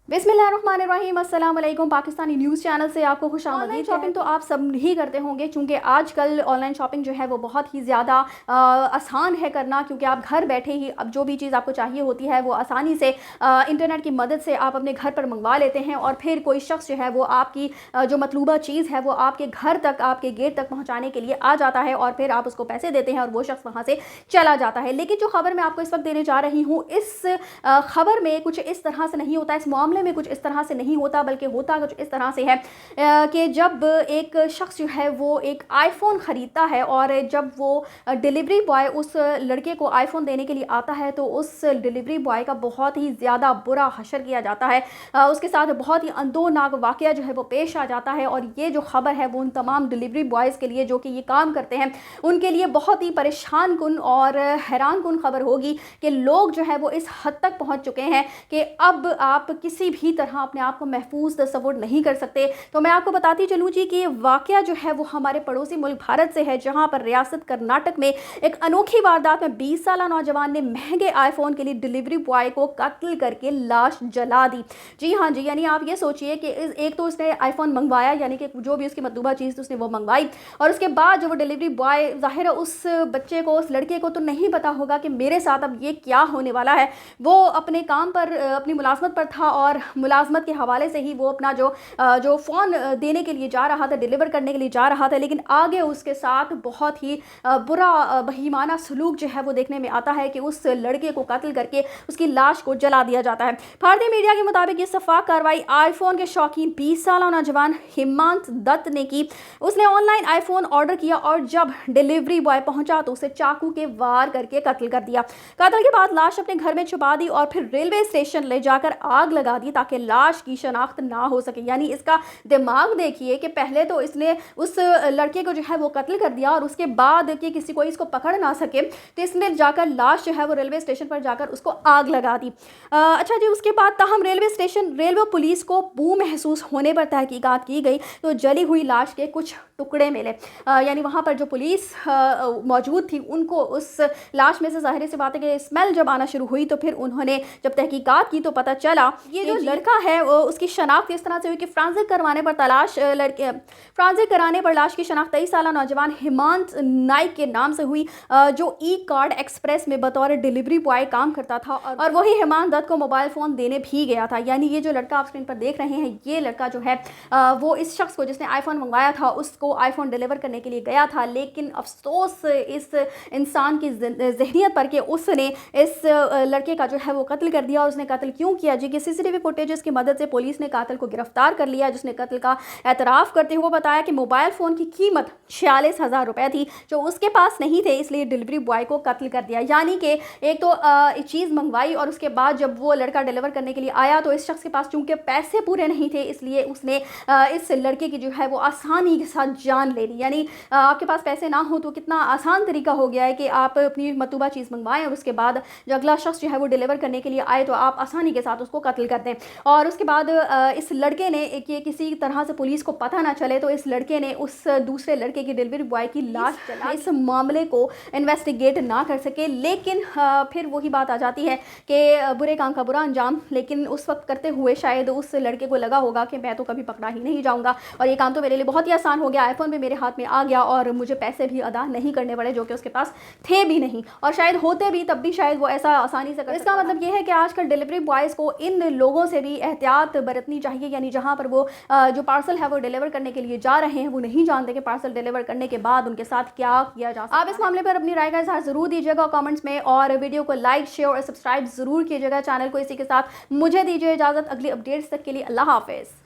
बिस्मिल्लाहिर्रहमानिर्रहीम, अस्सलाम वालेकुम। पाकिस्तानी न्यूज़ चैनल से आपको खुशामदीद। ऑनलाइन शॉपिंग तो आप सब ही करते होंगे, क्योंकि आजकल ऑनलाइन शॉपिंग जो है वो बहुत ही ज़्यादा आसान है करना, क्योंकि आप घर बैठे ही अब जो भी चीज़ आपको चाहिए होती है वो आसानी से इंटरनेट की मदद से आप अपने घर पर मंगवा लेते हैं, और फिर कोई शख्स जो है वो आपकी जो मतलूबा चीज़ है वो आपके घर तक, आपके गेट तक पहुँचाने के लिए आ जाता है, और फिर आप उसको पैसे देते हैं और वो शख्स वहाँ से चला जाता है। लेकिन जो खबर मैं आपको इस वक्त देने जा रही हूँ, इस खबर में कुछ इस तरह से नहीं होता, इस मामले में कुछ इस तरह से नहीं होता, बल्कि होता कुछ इस तरह से है कि जब एक शख्स जो है वो एक आईफोन ख़रीदता है, और जब वो डिलीवरी बॉय उस लड़के को आईफोन देने के लिए आता है तो उस डिलीवरी बॉय का बहुत ही ज़्यादा बुरा हशर किया जाता है, उसके साथ बहुत ही अंदोनाक वाक़या जो है वो पेश आ जाता है। और ये जो ख़बर है वो उन तमाम डिलीवरी बॉयज़ के लिए जो कि ये काम करते हैं उनके लिए बहुत ही परेशान कुन और हैरान कुन खबर होगी कि लोग जो है वो इस हद तक पहुँच चुके हैं कि अब आप किसी भी तरह अपने आप को महफूज तस्वुर नहीं कर सकते। तो मैं आपको बताती चलूँ जी कि ये वाक़या जो है वो हमारे पड़ोसी मुल्क भारत से है, जहाँ पर रियासत कर्नाटक में एक अनोखी वारदात में 20 साला नौजवान ने महंगे आईफोन के लिए डिलीवरी बॉय को कत्ल करके लाश जला दी। जी हाँ जी, यानी आप ये सोचिए कि एक तो उसने आईफोन मंगवाया, यानी कि जो भी उसकी मतलूबा चीज़ उसने वो मंगवाई, और उसके बाद जो वो डिलीवरी बॉय, ज़ाहिर है उस बच्चे को, उस लड़के को तो नहीं पता होगा कि मेरे साथ अब ये क्या होने वाला है। वो अपने काम पर, अपनी मुलाजमत पर था, और मुलाजमत के हवाले से ही वो अपना जो फ़ोन देने के लिए जा रहा था, डिलीवर करने के लिए जा रहा था, लेकिन आगे उसके साथ बहुत ही बुरा बहीमाना सलूक जो है वो देखने में आता है कि उस लड़के को कत्ल करके उसकी लाश को जला दिया जाता है। भारतीय मीडिया के मुताबिक ये सफाक कार्रवाई आईफोन के शौकीन 20 साल नौजवान हिमांत दत्त ने की। उसने ऑनलाइन आईफोन ऑर्डर किया, और जब डिलीवरी बॉय पहुंचा तो उसे चाकू के वार करके कत्ल कर दिया। कत्ल के बाद लाश अपने घर में छुपा दी और फिर रेलवे स्टेशन ले जाकर आग लगा दी, ताकि लाश की शनाख्त ना हो सके। यानी इसका दिमाग देखिए कि पहले तो इसने उस लड़के को जो है वो कत्ल कर दिया, और उसके बाद कि किसी कोई इसको पकड़ ना सके तो इसने जाकर लाश जो है वो रेलवे स्टेशन पर जाकर उसको आग लगा दी। अच्छा जी, उसके बाद ताहम रेलवे पुलिस को बू महसूस होने पर तहकीकात की गई तो जली हुई लाश के कुछ टुकड़े मिले। यानी वहाँ पर जो पुलिस मौजूद थी उनको उस लाश में से ज़ाहिर सी बात है कि स्मेल जब आना शुरू हुई, तो फिर उन्होंने जब तहकीकात की तो पता चला ये जो लड़का है उसकी शनाख्त इस तरह से हुई कि फ्रांजिक कराने पर लाश की शनाख्त 23 साल नौजवान हिमांत नाइक के नाम से हुई, जो ई कार्ड एक्सप्रेस में बतौर डिलीवरी बॉय काम करता था, और वही हिमांत दत्त को मोबाइल फ़ोन देने भी गया था। यानी ये जो लड़का आप स्क्रीन पर देख रहे हैं, ये लड़का जो है वो इस शख्स को, जिसने आईफोन मंगवाया था, उसको आईफोन डिलीवर करने के लिए गया था। लेकिन अफसोस इस इंसान की ज़हनियत पर कि उसने इस लड़के का जो है वो कत्ल कर दिया। और उसने कत्ल क्यों किया जी, कि सीसीटीवी फुटेजेस की मदद से पुलिस ने कातिल को गिरफ्तार कर लिया, जिसने कत्ल का एतराफ़ करते हुए बताया कि मोबाइल फ़ोन की कीमत 46,000 रुपये थी, जो उसके पास नहीं थे, इसलिए डिलीवरी बॉय को कत्ल कर दिया। यानी कि एक तो चीज़ मंगवाई, और उसके बाद जब वो लड़का डिलीवर करने के लिए आया तो इस शख्स के पास चूँकि पैसे पूरे नहीं थे, इसलिए उसने इस लड़के की जो है वो आसानी के साथ जान ले ली। यानी आपके पास पैसे ना हो तो कितना आसान तरीका हो गया है कि आप अपनी मतलूबा चीज़ मंगवाएं, और उसके बाद जो अगला शख्स जो है वो डिलीवर करने के लिए आए तो आप आसानी के साथ उसको कत्ल कर दें। और उसके बाद इस लड़के ने कि किसी तरह से पुलिस को पता ना चले, तो इस लड़के ने उस दूसरे लड़के की, डिलीवरी बॉय की लाश जला, इस मामले को इन्वेस्टिगेट ना कर सके। लेकिन फिर वही बात आ जाती है कि बुरे काम का बुरा अंजाम। लेकिन उस वक्त करते हुए शायद उस लड़के को लगा होगा कि मैं तो कभी पकड़ा ही नहीं जाऊँगा, और ये काम तो मेरे लिए बहुत ही आसान हो गया, आईफोन भी मेरे हाथ में आ गया और मुझे पैसे भी अदा नहीं करने पड़े, जो कि उसके पास थे भी नहीं, और शायद होते भी तब भी शायद वो ऐसा आसानी से कर। इसका मतलब ये है कि आजकल डिलीवरी बॉयज़ को इन लोगों से भी एहतियात बरतनी चाहिए। यानी जहाँ पर वो जो पार्सल है वो डिलीवर करने के लिए जा रहे हैं, वो नहीं जानते कि पार्सल डिलीवर करने के बाद उनके साथ क्या किया जा सकता है। आप इस मामले पर अपनी राय का इज़हार ज़रूर दीजिएगा कमेंट्स में, और वीडियो को लाइक, शेयर और सब्सक्राइब ज़रूर कीजिएगा चैनल को। इसी के साथ मुझे दीजिए इजाज़त, अगली अपडेट्स तक के लिए अल्लाह हाफ़िज़।